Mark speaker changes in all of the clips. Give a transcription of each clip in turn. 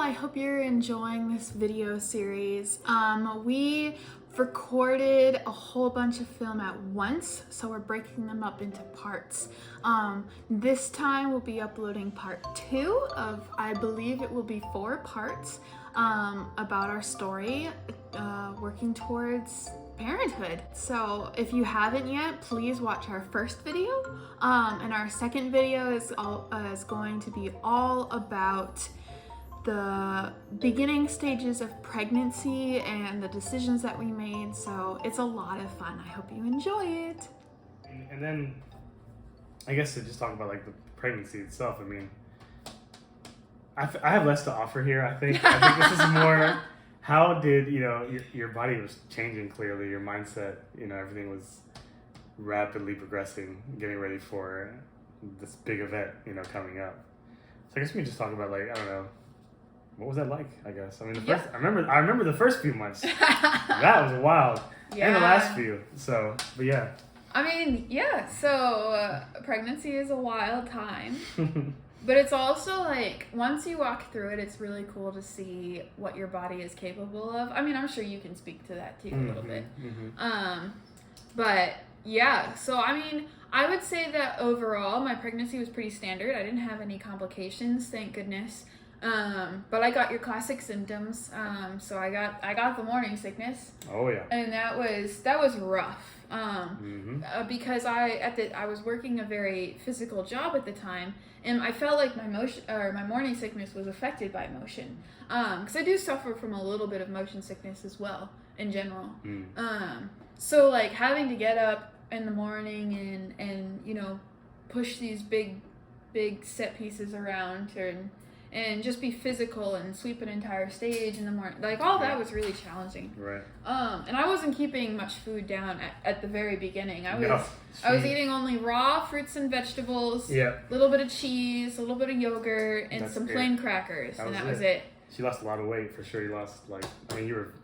Speaker 1: I hope you're enjoying this video series. We recorded a whole bunch of film at once, so we're breaking them up into parts. This time we'll be uploading part 2 of, I believe it will be 4 parts, about our story, working towards parenthood. So if you haven't yet, please watch our first video, and our second video is going to be all about the beginning stages of pregnancy and the decisions that we made. So it's a lot of fun. I hope you enjoy it.
Speaker 2: And then I guess to just talk about like the pregnancy itself, I mean, I have less to offer here. I think this is more how did, your body was changing clearly, your mindset, everything was rapidly progressing, getting ready for this big event, coming up. So I guess we can just talk about, like, I don't know, what was that like, I guess? I mean, I remember the first few months. That was wild. Yeah. And the last few. So, but yeah.
Speaker 1: I mean, yeah, so pregnancy is a wild time. But it's also like, once you walk through it, it's really cool to see what your body is capable of. I mean, I'm sure you can speak to that too a little bit. But yeah, so I mean, I would say that overall my pregnancy was pretty standard. I didn't have any complications, thank goodness. But I got your classic symptoms. So I got the morning sickness.
Speaker 2: Oh yeah.
Speaker 1: And that was rough. Because I was working a very physical job at the time, and I felt like my morning sickness was affected by motion. Because I do suffer from a little bit of motion sickness as well in general. So like having to get up in the morning and push these big set pieces around and just be physical and sweep an entire stage in the morning. Like, all that was really challenging.
Speaker 2: Right.
Speaker 1: And I wasn't keeping much food down at the very beginning. I was eating only raw fruits and vegetables, a little bit of cheese, a little bit of yogurt, and some plain crackers, and that was it.
Speaker 2: She lost a lot of weight, for sure. You lost,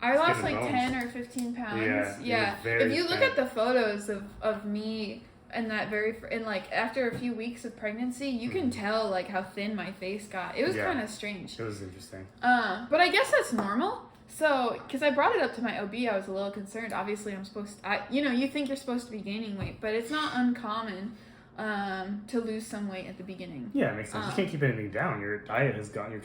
Speaker 1: I lost like 10 or 15 pounds. Yeah. If you look at the photos of me and like after a few weeks of pregnancy, you can tell like how thin my face got. It was kind of strange.
Speaker 2: It was interesting.
Speaker 1: But I guess that's normal. So, because I brought it up to my OB, I was a little concerned. Obviously, you think you're supposed to be gaining weight, but it's not uncommon to lose some weight at the beginning.
Speaker 2: Yeah, it makes sense. You can't keep anything down. Your diet has gone, your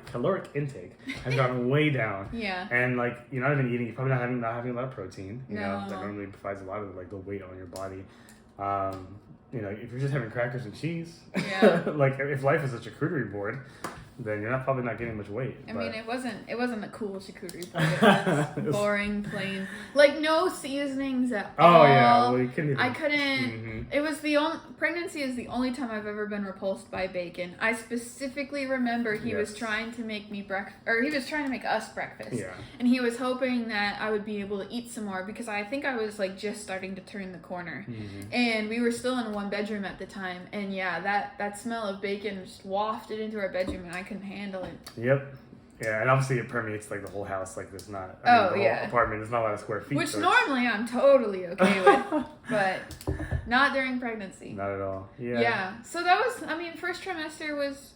Speaker 2: caloric intake has gone way down.
Speaker 1: Yeah.
Speaker 2: And like you're probably not having a lot of protein. That normally provides a lot of like the weight on your body. If you're just having crackers and cheese, like if life is a charcuterie board, then you're probably not getting much weight.
Speaker 1: I mean, it wasn't a cool charcuterie board. It was boring, plain, like no seasonings at all. Oh yeah, well you couldn't even. I couldn't. It was pregnancy is the only time I've ever been repulsed by bacon. I specifically remember he was trying to make me he was trying to make us breakfast. Yeah. And he was hoping that I would be able to eat some more because I think I was like just starting to turn the corner, and we were still in a 1-bedroom at the time, and that smell of bacon just wafted into our bedroom, and I couldn't handle it.
Speaker 2: Yep. Yeah, and obviously it permeates like the whole house. Like there's not. The whole apartment. There's not a lot of square feet.
Speaker 1: Which normally I'm totally okay with, but not during pregnancy.
Speaker 2: Not at all. Yeah.
Speaker 1: Yeah. So that was. I mean, first trimester was.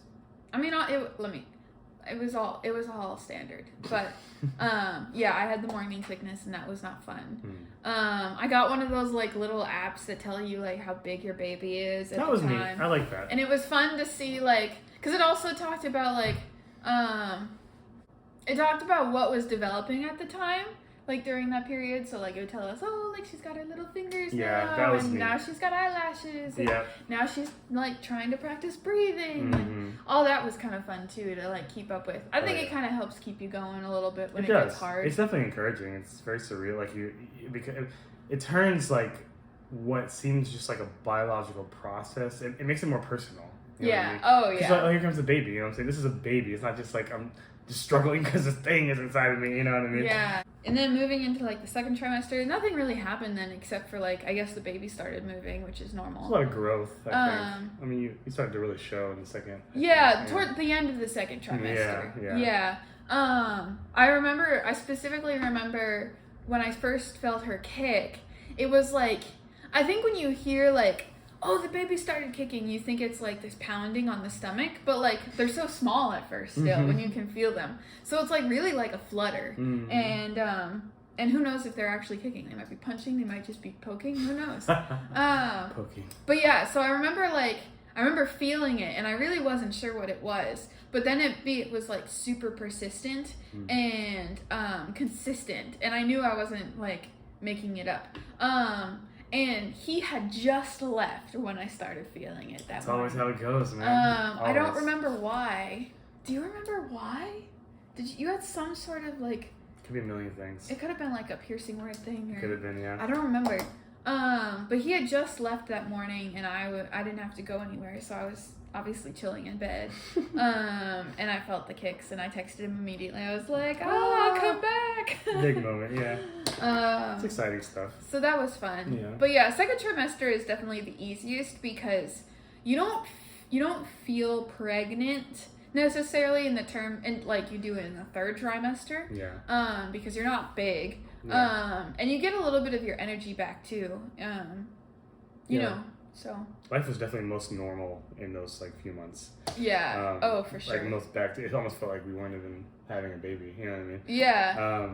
Speaker 1: I mean, it was all standard, but I had the morning sickness, and that was not fun. I got one of those like little apps that tell you like how big your baby is at the time. That was neat.
Speaker 2: I like that.
Speaker 1: And it was fun to see like, because it also talked about like, it talked about what was developing at the time, like during that period. So like it would tell us, oh, like she's got her little fingers now, and now she's got eyelashes, and now she's like trying to practice breathing, and all that was kind of fun too to like keep up with. I think it kind of helps keep you going a little bit when it gets hard.
Speaker 2: It's definitely encouraging. It's very surreal. Like because it turns like what seems just like a biological process. It makes it more personal. You know what I mean?
Speaker 1: Oh yeah.
Speaker 2: Like, here comes the baby. You know what I'm saying? This is a baby. It's not just like I'm just struggling because this thing is inside of me. You know what I mean?
Speaker 1: Yeah. And then moving into like the second trimester, nothing really happened then except for like I guess the baby started moving, which is normal.
Speaker 2: There's a lot of growth. I think. I mean, you started to really show in the second.
Speaker 1: Toward the end of the second trimester. Yeah. I specifically remember when I first felt her kick. It was like, I think when you hear like oh, the baby started kicking, you think it's like this pounding on the stomach, but like they're so small at first still when you can feel them. So it's like really like a flutter. And who knows if they're actually kicking? They might be punching, they might just be poking, who knows?
Speaker 2: Poking.
Speaker 1: But yeah, so I remember feeling it, and I really wasn't sure what it was. But then it was like super persistent and consistent, and I knew I wasn't like making it up. And he had just left when I started feeling it.
Speaker 2: That's always how it goes, man.
Speaker 1: I don't remember why. Do you remember why? You had some sort of like...
Speaker 2: Could be a million things.
Speaker 1: It could have been like a piercing red thing.
Speaker 2: Could have been, yeah.
Speaker 1: I don't remember. But he had just left that morning, and I didn't have to go anywhere, so I was obviously chilling in bed. And I felt the kicks, and I texted him immediately. I was like, "Oh, come back!"
Speaker 2: Big moment, yeah. It's exciting stuff.
Speaker 1: So that was fun.
Speaker 2: Yeah.
Speaker 1: But yeah, second trimester is definitely the easiest because you don't feel pregnant necessarily in the term, and like you do in the third trimester.
Speaker 2: Yeah.
Speaker 1: Because you're not big.
Speaker 2: Yeah.
Speaker 1: And you get a little bit of your energy back too. You know, so.
Speaker 2: Life was definitely most normal in those like few months.
Speaker 1: Yeah. For sure.
Speaker 2: Like most back to, it almost felt like we weren't even having a baby. You know what I mean?
Speaker 1: Yeah.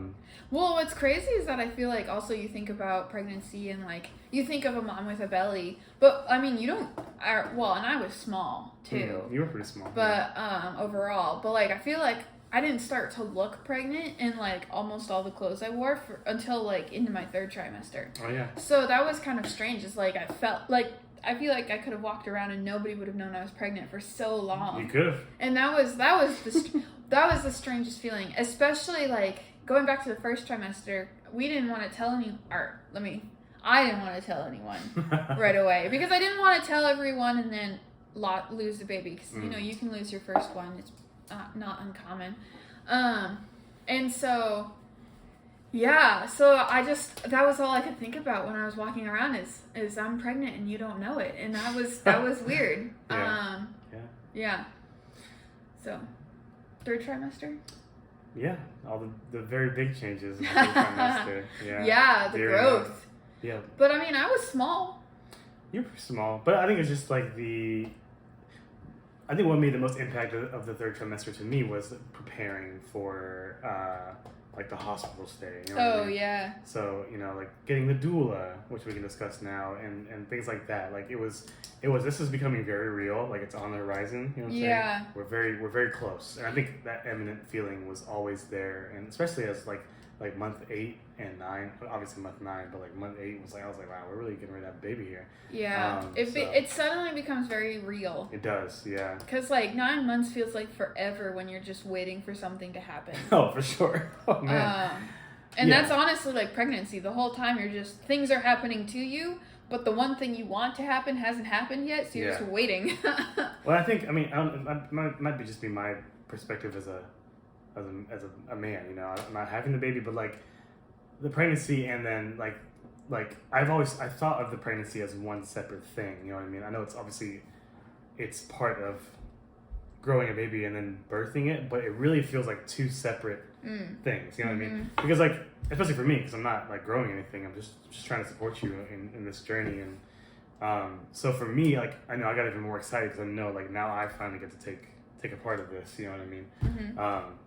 Speaker 1: Well, what's crazy is that I feel like also you think about pregnancy and like you think of a mom with a belly, but I mean you don't. And I was small too.
Speaker 2: You were pretty small.
Speaker 1: But overall, but like I feel like I didn't start to look pregnant in like almost all the clothes I wore until like into my third trimester.
Speaker 2: Oh yeah.
Speaker 1: So that was kind of strange. It's like I feel like I could have walked around and nobody would have known I was pregnant for so long.
Speaker 2: You could have.
Speaker 1: And that was the strangest feeling, especially like going back to the first trimester. We didn't want to tell I didn't want to tell anyone right away because I didn't want to tell everyone and then lose the baby because you know you can lose your first one. It's not uncommon. And so yeah, so that was all I could think about when I was walking around is I'm pregnant and you don't know it, and that was weird. Yeah. So third trimester.
Speaker 2: Yeah, all the very big changes in the third trimester. Yeah.
Speaker 1: Yeah, the growth.
Speaker 2: Yeah.
Speaker 1: But I mean, I was small.
Speaker 2: You're pretty small, but I think it's just like I think what made the most impact of the third trimester to me was preparing for like the hospital stay. You know what I mean?
Speaker 1: Yeah.
Speaker 2: So like getting the doula, which we can discuss now, and things like that. Like this is becoming very real. Like it's on the horizon. You know what I'm saying? We're very close, and I think that imminent feeling was always there, and especially as like month 8 and 9, obviously month 9, but like month 8 was like I was like, wow, we're really getting ready to have a baby here.
Speaker 1: Yeah, it suddenly becomes very real.
Speaker 2: It does, yeah.
Speaker 1: Because like 9 months feels like forever when you're just waiting for something to happen.
Speaker 2: Oh, for sure. Oh man.
Speaker 1: And that's honestly like pregnancy. The whole time you're just things are happening to you, but the one thing you want to happen hasn't happened yet, so you're just waiting.
Speaker 2: Well, I think it might just be my perspective as a man, I'm not having the baby, but like the pregnancy, and then like I thought of the pregnancy as one separate thing. You know what I mean? I know it's part of growing a baby and then birthing it, but it really feels like two separate things. You know what I mean? Because like especially for me, because I'm not like growing anything. I'm just trying to support you in this journey, and so for me, like I know I got even more excited because I know like now I finally get to take a part of this, you know what I mean?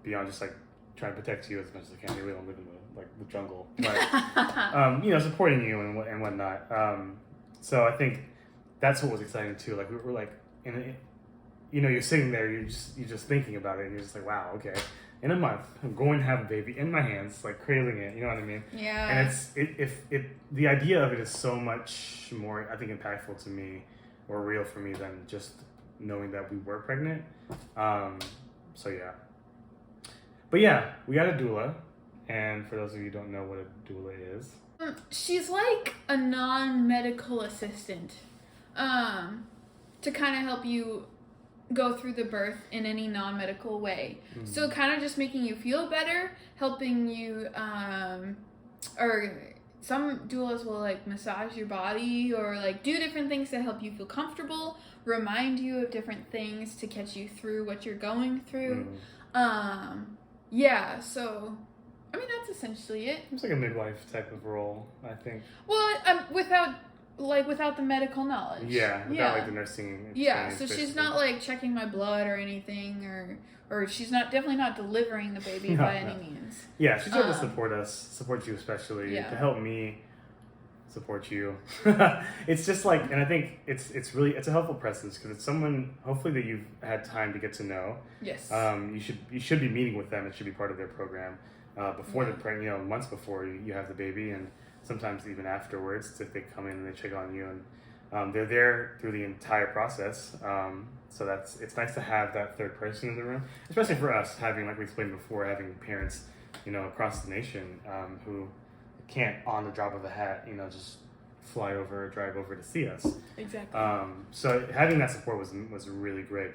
Speaker 2: Beyond just like trying to protect you as much as I can. We don't live in the jungle, but supporting you and whatnot. So I think that's what was exciting too. Like we're like, you're sitting there, you're just thinking about it, and you're just like, wow, okay. In a month, I'm going to have a baby in my hands, like cradling it. You know what I mean?
Speaker 1: Yeah.
Speaker 2: And the idea of it is so much more, I think, impactful to me or real for me than just knowing that we were pregnant. So yeah. But yeah, we got a doula, and for those of you who don't know what a doula is,
Speaker 1: she's like a non-medical assistant, to kind of help you go through the birth in any non-medical way. So kind of just making you feel better, helping you, or some doulas will like massage your body or like do different things to help you feel comfortable, remind you of different things to catch you through what you're going through. Yeah, so I mean that's essentially it.
Speaker 2: It's like a midwife type of role, I think.
Speaker 1: Well, without like without the medical knowledge.
Speaker 2: Yeah, without like the nursing experience.
Speaker 1: Yeah, so
Speaker 2: basically.
Speaker 1: she's not like checking my blood or anything, or she's not definitely not delivering the baby by any means.
Speaker 2: Yeah, she's there to support you especially, to help me support you. It's just like, and I think it's a helpful presence because it's someone hopefully that you've had time to get to know.
Speaker 1: Yes.
Speaker 2: You should be meeting with them. It should be part of their program before months before you have the baby, and sometimes even afterwards if they come in and they check on you, and they're there through the entire process. So it's nice to have that third person in the room, especially for us having, like we explained before, having parents, across the nation who can't on the drop of a hat, just fly over or drive over to see us.
Speaker 1: Exactly.
Speaker 2: So having that support was really great.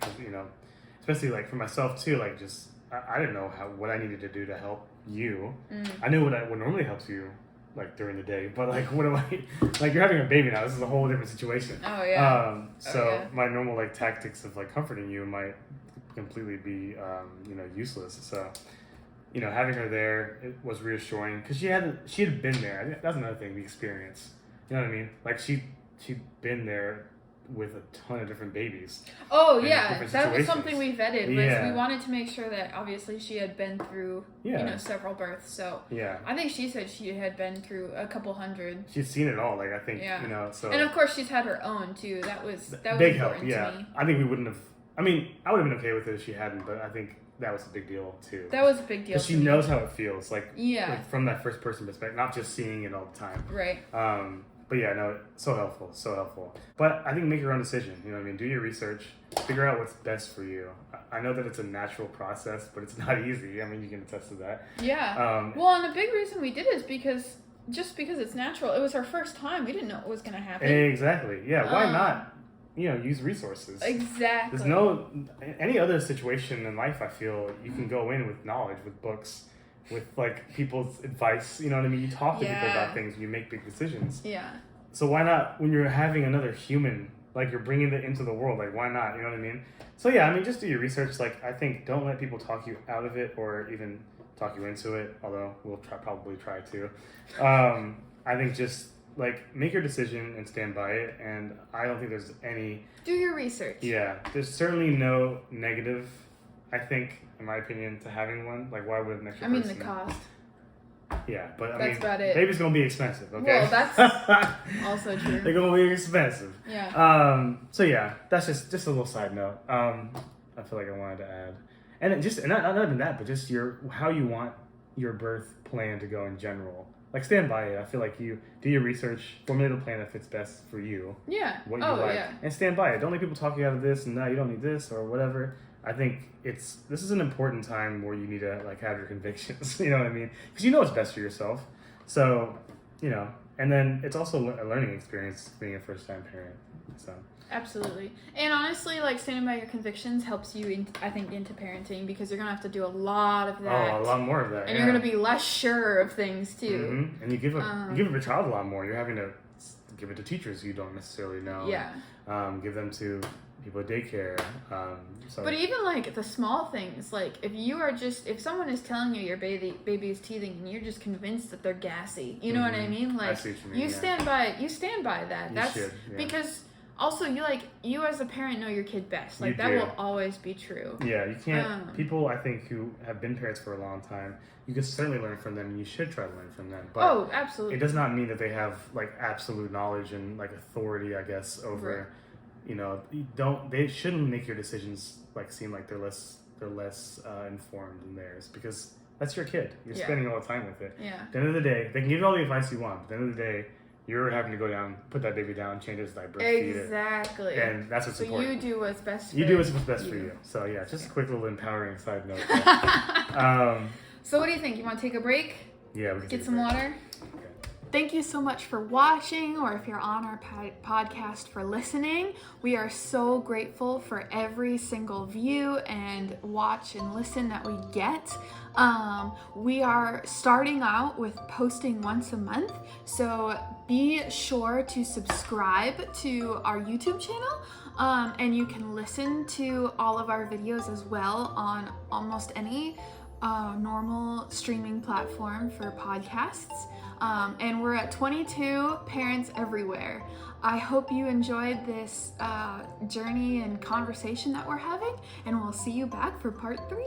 Speaker 2: Especially like for myself too. Like just I didn't know what I needed to do to help you. I knew what normally helps you, like during the day. But like what am I? Like you're having a baby now. This is a whole different situation.
Speaker 1: Oh yeah.
Speaker 2: My normal like tactics of like comforting you might completely be useless. So. Having her there, it was reassuring because she had been there. I think that's another thing, the experience. You know what I mean? Like she'd been there with a ton of different babies.
Speaker 1: Oh yeah, that was something we vetted. We wanted to make sure that obviously she had been through several births. So I think she said she had been through a couple hundred.
Speaker 2: She's seen it all. Like I think So
Speaker 1: and of course she's had her own too. That was
Speaker 2: big help.
Speaker 1: To me.
Speaker 2: I think we wouldn't have. I mean, I would have been okay with it if she hadn't, but I think that was a big deal too.
Speaker 1: That was a big deal.
Speaker 2: Because she knows how it feels, like from that first person perspective, not just seeing it all the time.
Speaker 1: Right.
Speaker 2: But yeah, no, so helpful. But I think make your own decision. You know what I mean? Do your research, figure out what's best for you. I know that it's a natural process, but it's not easy. I mean, you can attest to that.
Speaker 1: Yeah. Well, and a big reason we did it is because it's natural. It was our first time. We didn't know what was going to happen.
Speaker 2: Exactly. Yeah. Why not? Use resources.
Speaker 1: Exactly.
Speaker 2: There's any other situation in life, I feel, you can go in with knowledge, with books, with like people's advice. You know what I mean? You talk to people about things, you make big decisions.
Speaker 1: Yeah.
Speaker 2: So why not, when you're having another human, like you're bringing it into the world, like why not? You know what I mean? So yeah, I mean, just do your research. Like I think don't let people talk you out of it or even talk you into it, although we'll probably try to. I think just like make your decision and stand by it, and I don't think there's any.
Speaker 1: Do your research.
Speaker 2: Yeah, there's certainly no negative, I think, in my opinion, to having one. Like, why would an extra person?
Speaker 1: The cost.
Speaker 2: Yeah, but
Speaker 1: that's about it.
Speaker 2: Baby's gonna be expensive. Okay.
Speaker 1: Well, that's also true.
Speaker 2: They're gonna be expensive.
Speaker 1: Yeah.
Speaker 2: So yeah, that's just a little side note. I feel like I wanted to add, and not even that, but just how you want your birth plan to go in general. Like stand by it. I feel like you do your research, formulate a plan that fits best for you.
Speaker 1: Yeah.
Speaker 2: What you like, and stand by it. Don't let people talk you out of this and no, you don't need this or whatever. I think this is an important time where you need to like have your convictions. You know what I mean? Because you know what's best for yourself. So, and then it's also a learning experience being a first-time parent. So.
Speaker 1: Absolutely. And honestly, like standing by your convictions helps you, I think, into parenting because you're going to have to do a lot of that.
Speaker 2: Oh, a lot more of that.
Speaker 1: And you're going to be less sure of things too.
Speaker 2: Mm-hmm. And you give a child a lot more. You're having to give it to teachers you don't necessarily know.
Speaker 1: Yeah.
Speaker 2: Give them to people at daycare.
Speaker 1: But even like the small things, like if someone is telling you your baby is teething and you're just convinced that they're gassy, you know what I mean? Like
Speaker 2: I see what you mean,
Speaker 1: stand by that.
Speaker 2: You should,
Speaker 1: because also you as a parent know your kid best. Like that will always be true.
Speaker 2: Yeah, you can't. People I think who have been parents for a long time, you can certainly learn from them, and you should try to learn from them. But
Speaker 1: absolutely.
Speaker 2: It does not mean that they have like absolute knowledge and like authority, I guess, over. Right. They shouldn't make your decisions like seem like they're less informed than theirs, because that's your kid. You're spending all the time with it.
Speaker 1: Yeah.
Speaker 2: At the end of the day, they can give you all the advice you want. But at the end of the day, you're having to go down, put that baby down, change his diaper, feed it.
Speaker 1: Exactly.
Speaker 2: And that's what's important.
Speaker 1: So you do what's best for
Speaker 2: you. You do what's best for you. So yeah, just a quick little empowering side note.
Speaker 1: So what do you think? You want to take a break?
Speaker 2: Yeah, we can
Speaker 1: get some water.
Speaker 2: Okay.
Speaker 1: Thank you so much for watching, or if you're on our podcast for listening. We are so grateful for every single view and watch and listen that we get. We are starting out with posting once a month, so be sure to subscribe to our YouTube channel, and you can listen to all of our videos as well on almost any normal streaming platform for podcasts. And we're at 22 parents everywhere. I hope you enjoyed this journey and conversation that we're having, and we'll see you back for part 3.